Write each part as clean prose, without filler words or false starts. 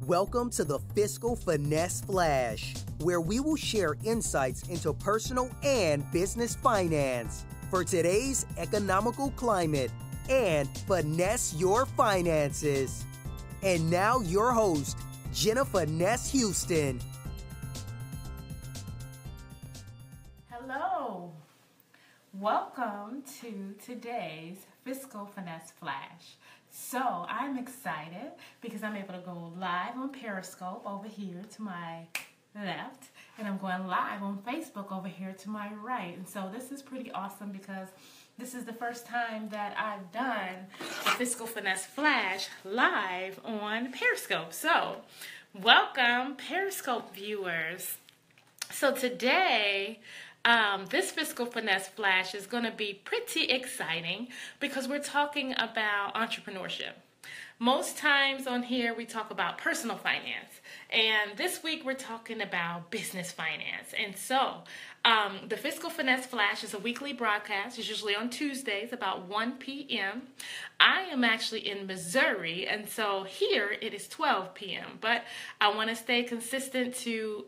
Welcome to the Fiscal Finesse Flash, where we will share insights into personal and business finance for today's economical climate and finesse your finances. And now your host, Jenna Finesse Houston. Hello. Welcome to today's Fiscal Finesse Flash. So I'm excited because I'm able to go live on Periscope over here to my left, and I'm going live on Facebook over here to my right. And so this is pretty awesome because this is the first time that I've done the Fiscal Finesse Flash live on Periscope. So welcome, Periscope viewers. So today, this Fiscal Finesse Flash is going to be pretty exciting because we're talking about entrepreneurship. Most times on here we talk about personal finance, and this week we're talking about business finance. And so the Fiscal Finesse Flash is a weekly broadcast. It's usually on Tuesdays about 1 p.m. I am actually in Missouri, and so here it is 12 p.m. But I want to stay consistent to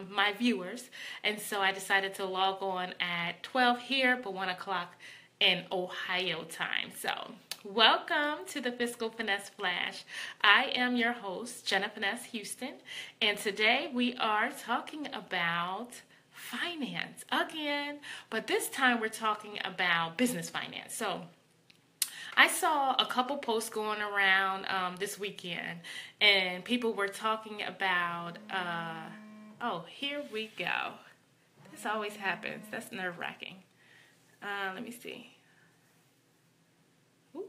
my viewers, and so I decided to log on at 12 here, but 1 o'clock in Ohio time. So welcome to the Fiscal Finesse Flash. I am your host, Jenna Finesse Houston, and today we are talking about finance again, but this time we're talking about business finance. So I saw a couple posts going around this weekend, and people were talking about, oh, here we go. This always happens. That's nerve-wracking. Let me see. Ooh.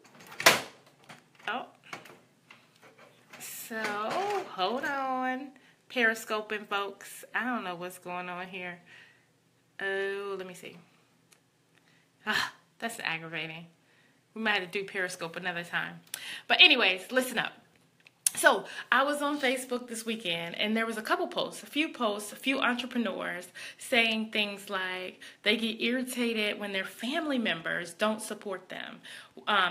Oh. So, hold on. Periscoping, folks. I don't know what's going on here. Oh, let me see. That's aggravating. We might have to do Periscope another time. But anyways, listen up. So I was on Facebook this weekend, and there was a few entrepreneurs saying things like they get irritated when their family members don't support them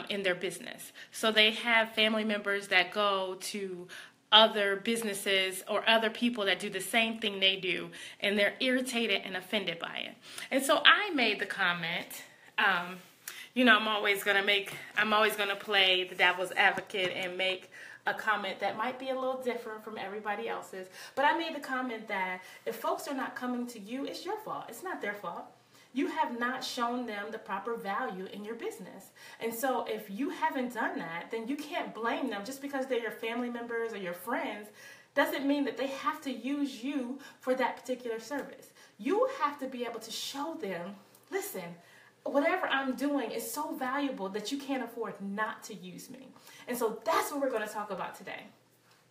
in their business. So they have family members that go to other businesses or other people that do the same thing they do, and they're irritated and offended by it. And so I made the comment, I'm always going to play the devil's advocate and make a comment that might be a little different from everybody else's. But I made the comment that if folks are not coming to you, it's your fault. It's not their fault. You have not shown them the proper value in your business. And so if you haven't done that, then you can't blame them. Just because they're your family members or your friends doesn't mean that they have to use you for that particular service. You have to be able to show them, listen, whatever I'm doing is so valuable that you can't afford not to use me. And so that's what we're going to talk about today.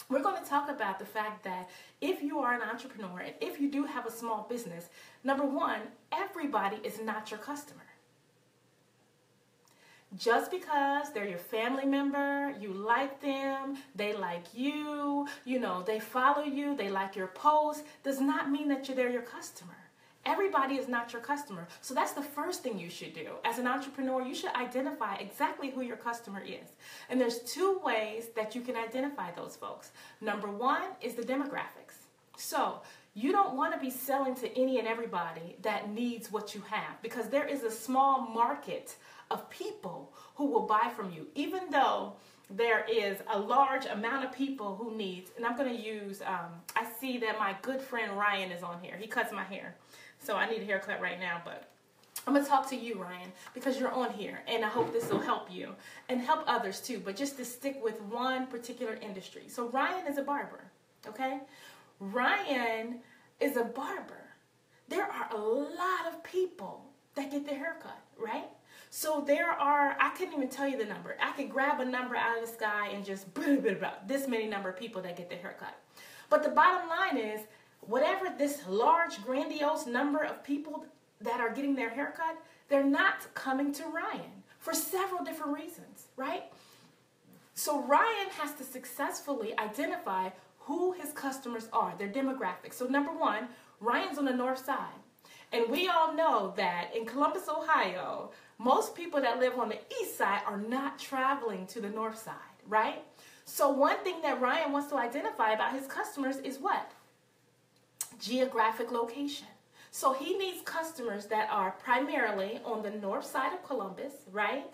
We're going to talk about the fact that if you are an entrepreneur and if you do have a small business, number one, everybody is not your customer. Just because they're your family member, you like them, they like you, they follow you, they like your posts, does not mean that they're your customer. Everybody is not your customer. So that's the first thing you should do. As an entrepreneur, you should identify exactly who your customer is. And there's two ways that you can identify those folks. Number one is the demographics. So you don't want to be selling to any and everybody that needs what you have, because there is a small market of people who will buy from you, even though there is a large amount of people who need, and I'm going to use, I see that my good friend Ryan is on here. He cuts my hair. So I need a haircut right now, but I'm going to talk to you, Ryan, because you're on here, and I hope this will help you and help others too, but just to stick with one particular industry. So Ryan is a barber, okay? Ryan is a barber. There are a lot of people that get their haircut, right? So I couldn't even tell you the number. I could grab a number out of the sky and just this many number of people that get their haircut. But the bottom line is, whatever this large, grandiose number of people that are getting their haircut, they're not coming to Ryan for several different reasons, right? So Ryan has to successfully identify who his customers are, their demographics. So number one, Ryan's on the north side. And we all know that in Columbus, Ohio, most people that live on the east side are not traveling to the north side, right? So one thing that Ryan wants to identify about his customers is what? Geographic location. So he needs customers that are primarily on the north side of Columbus, right?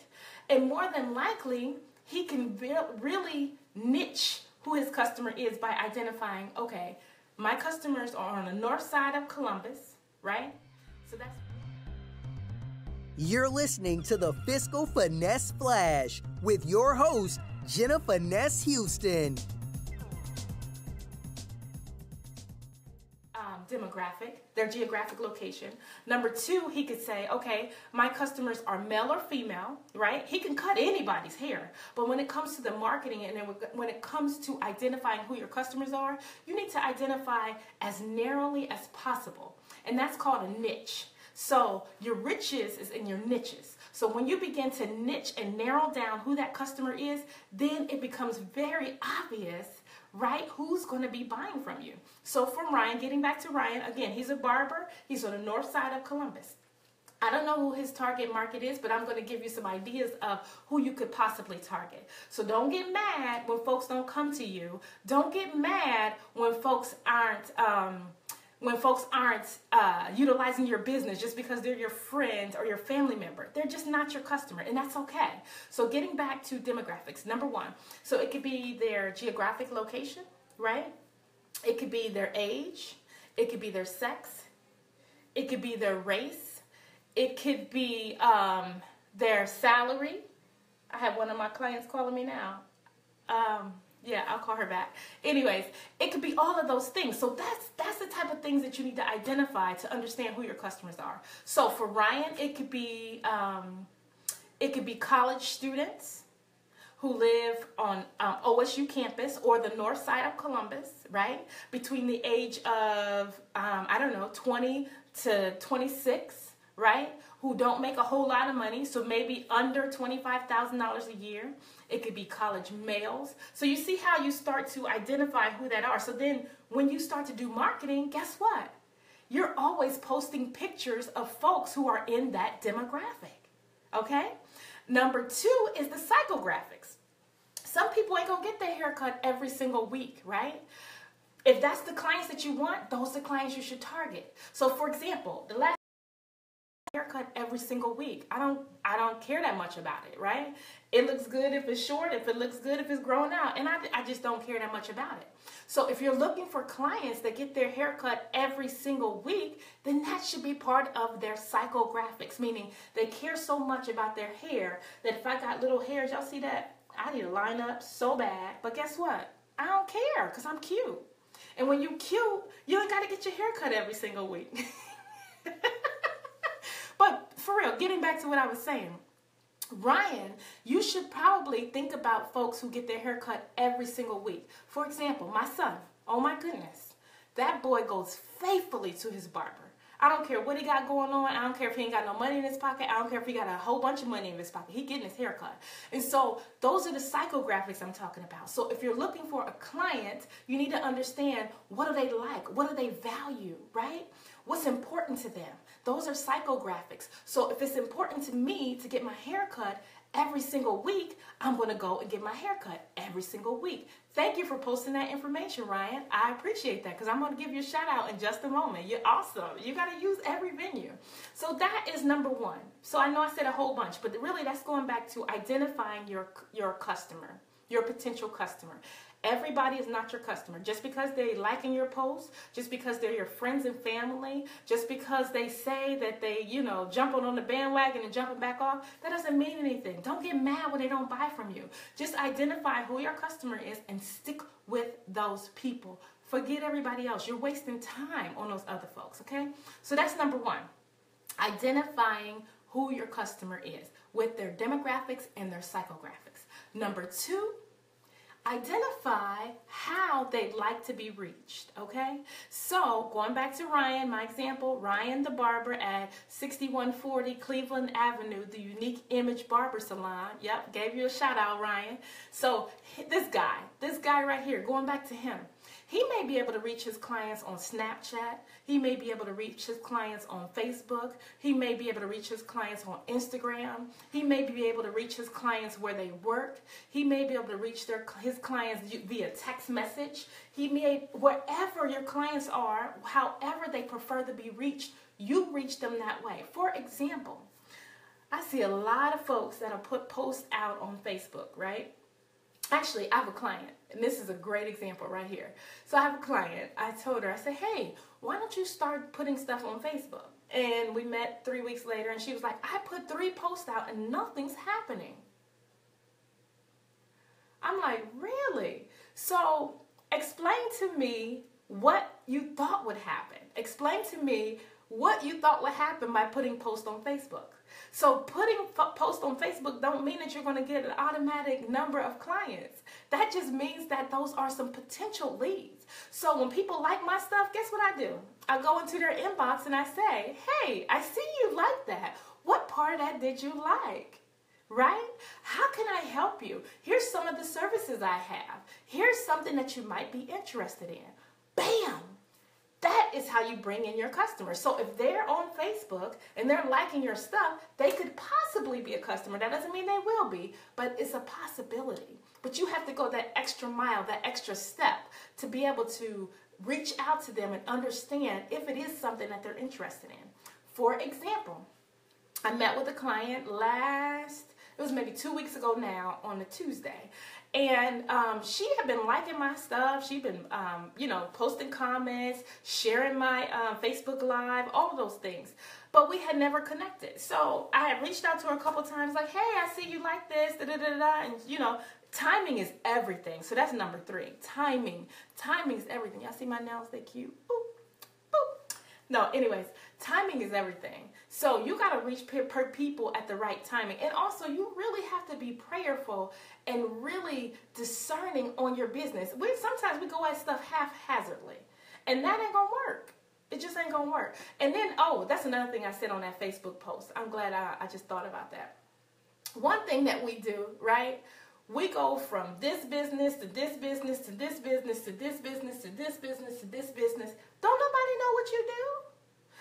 And more than likely, he can really niche who his customer is by identifying, okay, my customers are on the north side of Columbus, right? So that's... You're listening to the Fiscal Finesse Flash with your host, Jenna Finesse Houston. Demographic, their geographic location. Number two, he could say, okay, my customers are male or female, right? He can cut anybody's hair. But when it comes to the marketing and when it comes to identifying who your customers are, you need to identify as narrowly as possible. And that's called a niche. So your riches is in your niches. So when you begin to niche and narrow down who that customer is, then it becomes very obvious, right, who's going to be buying from you. So from Ryan, getting back to Ryan, again, he's a barber. He's on the north side of Columbus. I don't know who his target market is, but I'm going to give you some ideas of who you could possibly target. So don't get mad when folks don't come to you. Don't get mad when folks aren't utilizing your business just because they're your friend or your family member. They're just not your customer, and that's okay. So getting back to demographics, number one. So it could be their geographic location, right? It could be their age. It could be their sex. It could be their race. It could be their salary. I have one of my clients calling me now. Yeah, I'll call her back. Anyways, it could be all of those things. So that's the type of things that you need to identify to understand who your customers are. So for Ryan, it could be college students who live on OSU campus or the north side of Columbus, right? Between the age of 20 to 26, right? Who don't make a whole lot of money, so maybe under $25,000 a year. It could be college males. So you see how you start to identify who that are. So then when you start to do marketing, guess what? You're always posting pictures of folks who are in that demographic, okay? Number two is the psychographics. Some people ain't gonna get their hair cut every single week, right? If that's the clients that you want, those are the clients you should target. So for example, the last haircut every single week. I don't care that much about it, right? It looks good if it's short, if it looks good if it's growing out, and I just don't care that much about it. So if you're looking for clients that get their haircut every single week, then that should be part of their psychographics, meaning they care so much about their hair that if I got little hairs, y'all see that? I need to line up so bad, but guess what? I don't care because I'm cute. And when you're cute, you ain't got to get your haircut every single week. But for real, getting back to what I was saying, Ryan, you should probably think about folks who get their hair cut every single week. For example, my son, oh my goodness, that boy goes faithfully to his barber. I don't care what he got going on. I don't care if he ain't got no money in his pocket. I don't care if he got a whole bunch of money in his pocket. He getting his hair cut. And so those are the psychographics I'm talking about. So if you're looking for a client, you need to understand, what do they like? What do they value, right? What's important to them? Those are psychographics. So if it's important to me to get my hair cut every single week, I'm going to go and get my hair cut every single week. Thank you for posting that information, Ryan. I appreciate that because I'm going to give you a shout out in just a moment. You're awesome. You got to use every venue. So that is number one. So I know I said a whole bunch, but really that's going back to identifying your customer, your potential customer. Everybody is not your customer. Just because they liking your post, just because they're your friends and family, just because they say that they, jumping on the bandwagon and jumping back off, that doesn't mean anything. Don't get mad when they don't buy from you. Just identify who your customer is and stick with those people. Forget everybody else. You're wasting time on those other folks, okay? So that's number one. Identifying who your customer is with their demographics and their psychographics. Number two, identify how they'd like to be reached, okay? So going back to Ryan, my example, Ryan the barber at 6140 Cleveland Avenue, the Unique Image Barber Salon. Yep, gave you a shout out, Ryan. So this guy right here, going back to him. He may be able to reach his clients on Snapchat. He may be able to reach his clients on Facebook. He may be able to reach his clients on Instagram. He may be able to reach his clients where they work. He may be able to reach his clients via text message. He may, wherever your clients are, however they prefer to be reached, you reach them that way. For example, I see a lot of folks that will put posts out on Facebook, right? Actually, I have a client, and this is a great example right here. So I have a client. I told her, I said, hey, why don't you start putting stuff on Facebook? And we met 3 weeks later, and she was like, I put 3 posts out, and nothing's happening. I'm like, really? So explain to me what you thought would happen. Explain to me what you thought would happen by putting posts on Facebook. So putting posts on Facebook don't mean that you're going to get an automatic number of clients. That just means that those are some potential leads. So when people like my stuff, guess what I do? I go into their inbox and I say, hey, I see you like that. What part of that did you like? Right? How can I help you? Here's some of the services I have. Here's something that you might be interested in. Bam! That is how you bring in your customers. So if they're on Facebook and they're liking your stuff, they could possibly be a customer. That doesn't mean they will be, but it's a possibility. But you have to go that extra mile, that extra step to be able to reach out to them and understand if it is something that they're interested in. For example, I met with a client it was maybe 2 weeks ago now on a Tuesday. And she had been liking my stuff. She'd been, posting comments, sharing my Facebook Live, all of those things. But we had never connected. So I had reached out to her a couple times like, hey, I see you like this, da-da-da-da. And, timing is everything. So that's number 3. Timing. Timing is everything. Y'all see my nails? They cute. Boop, boop. No, anyways, timing is everything. So you got to reach people at the right timing. And also, you really have to be prayerful and really discerning on your business. Sometimes we go at stuff haphazardly, and that ain't going to work. It just ain't going to work. And then, that's another thing I said on that Facebook post. I'm glad I just thought about that. One thing that we do, right? We go from this business to this business to this business to this business to this business to this business. Don't nobody know what you do?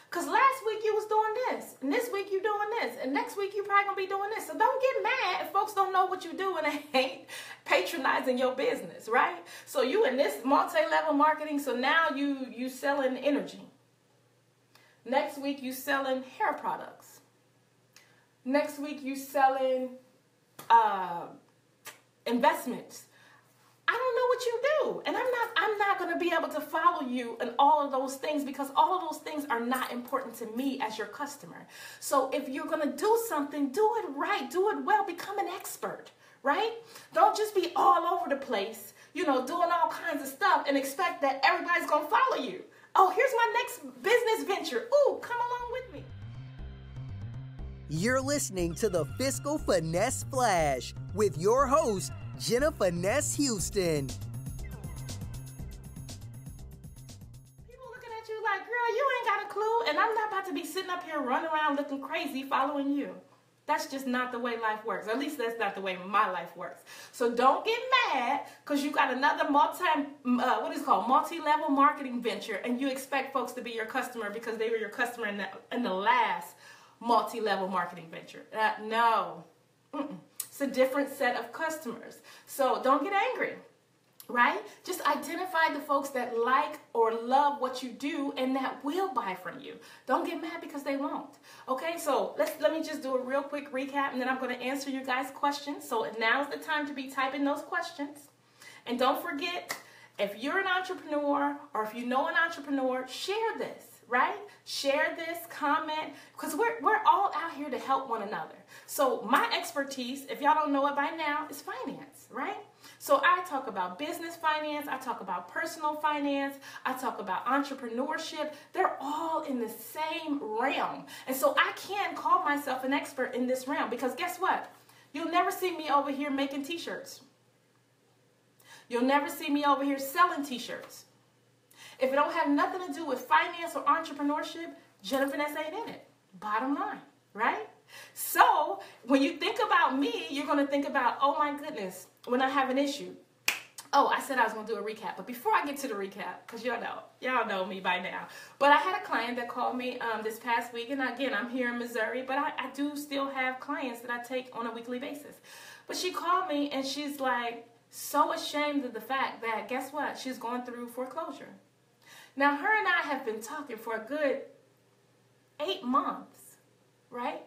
Because last week you was doing this, and this week you doing this, and next week you probably going to be doing this. So don't get mad if folks don't know what you do and they ain't patronizing your business, right? So you in this multi-level marketing, so now you selling energy. Next week you selling hair products. Next week you selling investments. I don't know what you do, and I'm not going to be able to follow you in all of those things because all of those things are not important to me as your customer. So if you're going to do something, do it right, do it well, become an expert, right? Don't just be all over the place, doing all kinds of stuff and expect that everybody's going to follow you. Oh, here's my next business venture. Ooh, come along with me. You're listening to the Fiscal Finesse Flash with your host, Jenna Finesse Houston. People looking at you like, girl, you ain't got a clue, and I'm not about to be sitting up here running around looking crazy following you. That's just not the way life works. At least that's not the way my life works. So don't get mad because you got another multi-level marketing venture, and you expect folks to be your customer because they were your customer in the last multi-level marketing venture. No. It's a different set of customers. So don't get angry, right? Just identify the folks that like or love what you do and that will buy from you. Don't get mad because they won't. Okay, so let me just do a real quick recap, and then I'm going to answer you guys' questions. So now's the time to be typing those questions. And don't forget, if you're an entrepreneur or if you know an entrepreneur, share this. Right? Share this, comment, because we're all out here to help one another. So my expertise, if y'all don't know it by now, is finance, right? So I talk about business finance, I talk about personal finance, I talk about entrepreneurship. They're all in the same realm. And so I can call myself an expert in this realm because guess what? You'll never see me over here making t-shirts. You'll never see me over here selling t-shirts. If it don't have nothing to do with finance or entrepreneurship, Jenna Finesse ain't in it. Bottom line, right? So when you think about me, you're going to think about, oh my goodness, when I have an issue. Oh, I said I was going to do a recap. But before I get to the recap, because y'all know me by now. But I had a client that called me this past week. And again, I'm here in Missouri. But I do still have clients that I take on a weekly basis. But she called me and she's like so ashamed of the fact that, guess what? She's going through foreclosure. Now, her and I have been talking for a good 8 months, right?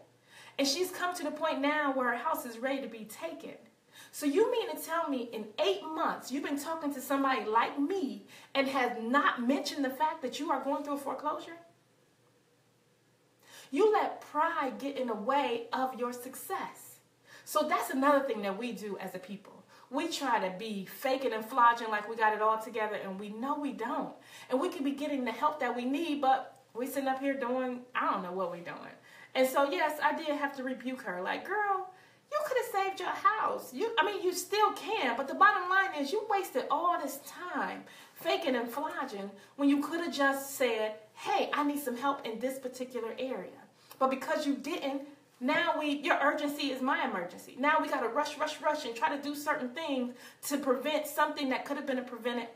And she's come to the point now where her house is ready to be taken. So you mean to tell me in 8 months you've been talking to somebody like me and has not mentioned the fact that you are going through a foreclosure? You let pride get in the way of your success. So that's another thing that we do as a people. We try to be faking and flogging like we got it all together, and we know we don't. And we could be getting the help that we need, but we sitting up here doing, I don't know what we're doing. And so, yes, I did have to rebuke her. Like, girl, you could have saved your house. You still can, but the bottom line is you wasted all this time faking and flogging when you could have just said, hey, I need some help in this particular area. But because you didn't, now your urgency is my emergency. Now we got to rush and try to do certain things to prevent something that could have been prevented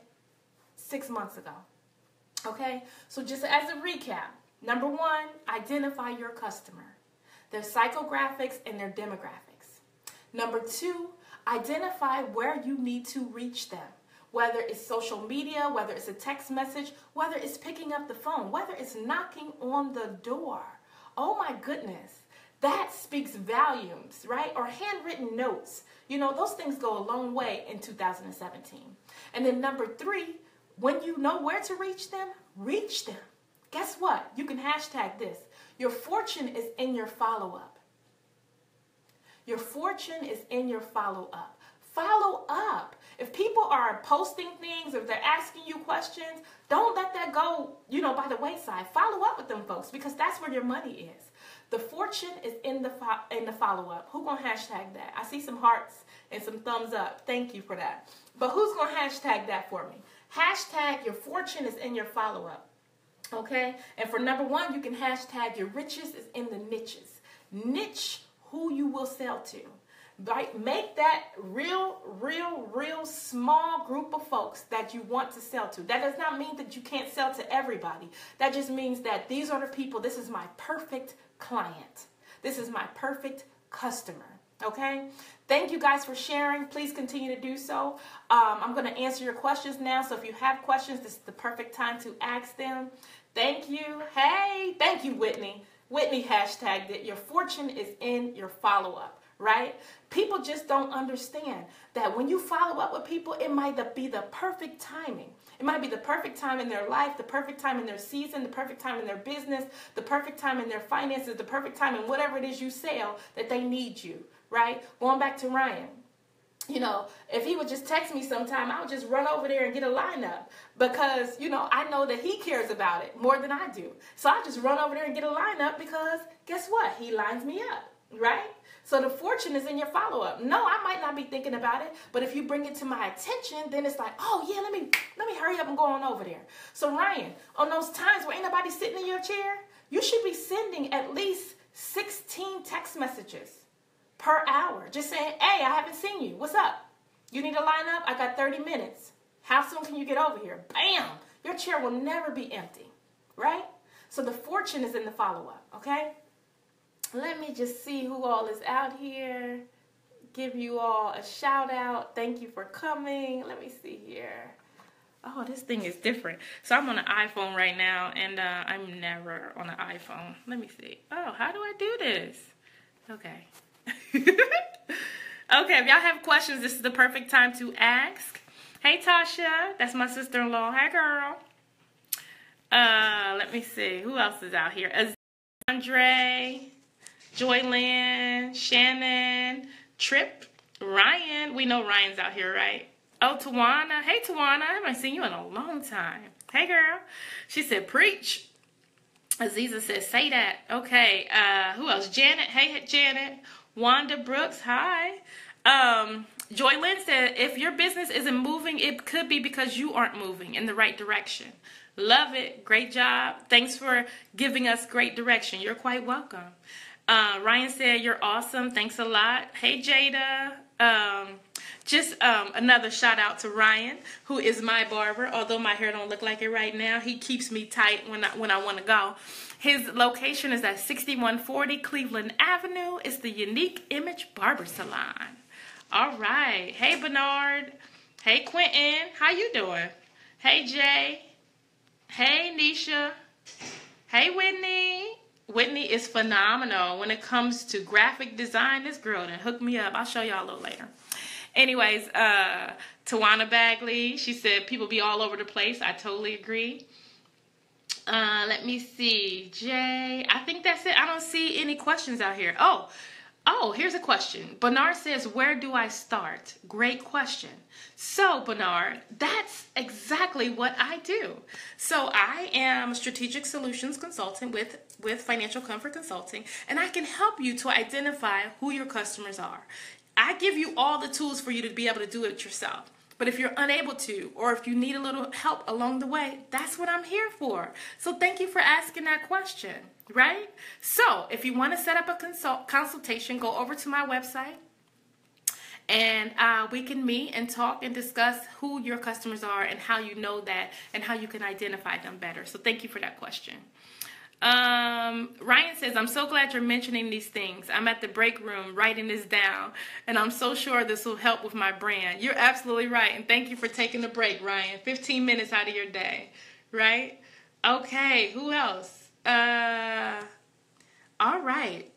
6 months ago. Okay? So just as a recap, number 1, identify your customer, their psychographics and their demographics. Number 2, identify where you need to reach them, whether it's social media, whether it's a text message, whether it's picking up the phone, whether it's knocking on the door. Oh my goodness. That speaks volumes, right? Or handwritten notes. Those things go a long way in 2017. And then number 3, when you know where to reach them, reach them. Guess what? You can hashtag this. Your fortune is in your follow-up. Your fortune is in your follow-up. Follow up. If people are posting things, or if they're asking you questions, don't let that go, by the wayside. Follow up with them folks, because that's where your money is. The fortune is in the follow-up. Who gonna hashtag that? I see some hearts and some thumbs up. Thank you for that. But who's gonna hashtag that for me? Hashtag your fortune is in your follow-up. Okay? And for number 1, you can hashtag your riches is in the niches. Niche who you will sell to. Right? Make that real small group of folks that you want to sell to. That does not mean that you can't sell to everybody. That just means that these are the people. This is my perfect client. This is my perfect customer. Okay? Thank you guys for sharing. Please continue to do so. I'm going to answer your questions now. So if you have questions, this is the perfect time to ask them. Thank you. Hey, thank you, Whitney. Whitney hashtagged it. Your fortune is in your follow-up. Right? People just don't understand that when you follow up with people, it might be the perfect timing. It might be the perfect time in their life, the perfect time in their season, the perfect time in their business, the perfect time in their finances, the perfect time in whatever it is you sell that they need you, right? Going back to Ryan, if he would just text me sometime, I would just run over there and get a lineup because, I know that he cares about it more than I do. So I just run over there and get a lineup because guess what? He lines me up, right? So the fortune is in your follow-up. No, I might not be thinking about it, but if you bring it to my attention, then it's like, oh yeah, let me hurry up and go on over there. So Ryan, on those times where ain't nobody sitting in your chair, you should be sending at least 16 text messages per hour. Just saying, hey, I haven't seen you. What's up? You need a lineup? I got 30 minutes. How soon can you get over here? Bam! Your chair will never be empty, right? So the fortune is in the follow-up, okay? Let me just see who all is out here. Give you all a shout out. Thank you for coming. Let me see here. Oh, this thing is different. So I'm on an iPhone right now, and I'm never on an iPhone. Let me see. Oh, how do I do this? Okay. Okay, if y'all have questions, this is the perfect time to ask. Hey, Tasha. That's my sister-in-law. Hi, girl. Let me see. Who else is out here? Andre, Joylyn, Shannon, Trip, Ryan. We know Ryan's out here, right? Oh, Tawana. Hey, Tawana. I haven't seen you in a long time. Hey, girl. She said, preach. Aziza says, say that. Okay. Who else? Janet. Hey, Janet. Wanda Brooks. Hi. Joylyn said, if your business isn't moving, it could be because you aren't moving in the right direction. Love it. Great job. Thanks for giving us great direction. You're quite welcome. Ryan said, you're awesome. Thanks a lot. Hey, Jada. Another shout out to Ryan, who is my barber. Although my hair don't look like it right now, he keeps me tight when I want to go. His location is at 6140 Cleveland Avenue. It's the Unique Image Barber Salon. All right. Hey, Bernard. Hey, Quentin. How you doing? Hey, Jay. Hey, Nisha. Hey, Whitney. Whitney is phenomenal when it comes to graphic design. This girl done hooked me up. I'll show y'all a little later. Anyways, Tawana Bagley, she said people be all over the place. I totally agree. Let me see. Jay, I think that's it. I don't see any questions out here. Oh, here's a question. Bernard says, where do I start? Great question. So, Bernard, that's exactly what I do. So I am a strategic solutions consultant with Financial Comfort Consulting, and I can help you to identify who your customers are. I give you all the tools for you to be able to do it yourself. But if you're unable to, or if you need a little help along the way, that's what I'm here for. So thank you for asking that question, right? So if you want to set up a consultation, go over to my website, and we can meet and talk and discuss who your customers are and how you know that and how you can identify them better. So thank you for that question. Ryan says, I'm so glad you're mentioning these things. I'm at the break room writing this down, and I'm so sure this will help with my brand. You're absolutely right, and thank you for taking the break, Ryan. 15 minutes out of your day, right? Okay, who else? All right.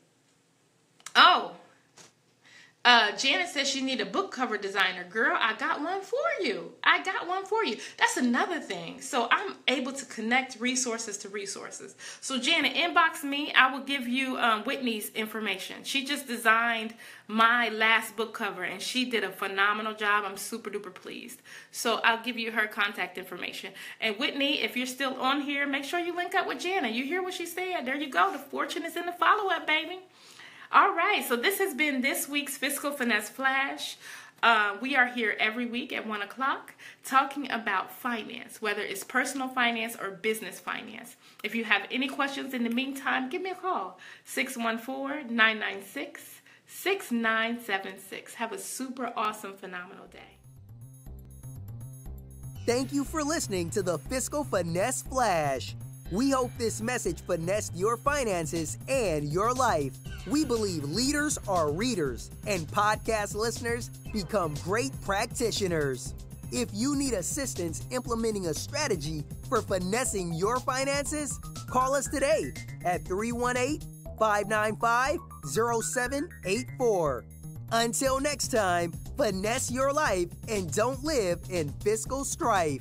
Janet says she need a book cover designer. Girl, I got one for you. That's another thing. So I'm able to connect resources to resources. So Janet, inbox me. I will give you Whitney's information. She just designed my last book cover, and she did a phenomenal job. I'm super duper pleased. So I'll give you her contact information. And Whitney, if you're still on here, make sure you link up with Janet. You hear what she said? There you go. The fortune is in the follow-up, baby. All right, so this has been this week's Fiscal Finesse Flash. We are here every week at 1 o'clock talking about finance, whether it's personal finance or business finance. If you have any questions in the meantime, give me a call, 614-996-6976. Have a super awesome, phenomenal day. Thank you for listening to the Fiscal Finesse Flash. We hope this message finessed your finances and your life. We believe leaders are readers, and podcast listeners become great practitioners. If you need assistance implementing a strategy for finessing your finances, call us today at 318-595-0784. Until next time, finesse your life and don't live in fiscal strife.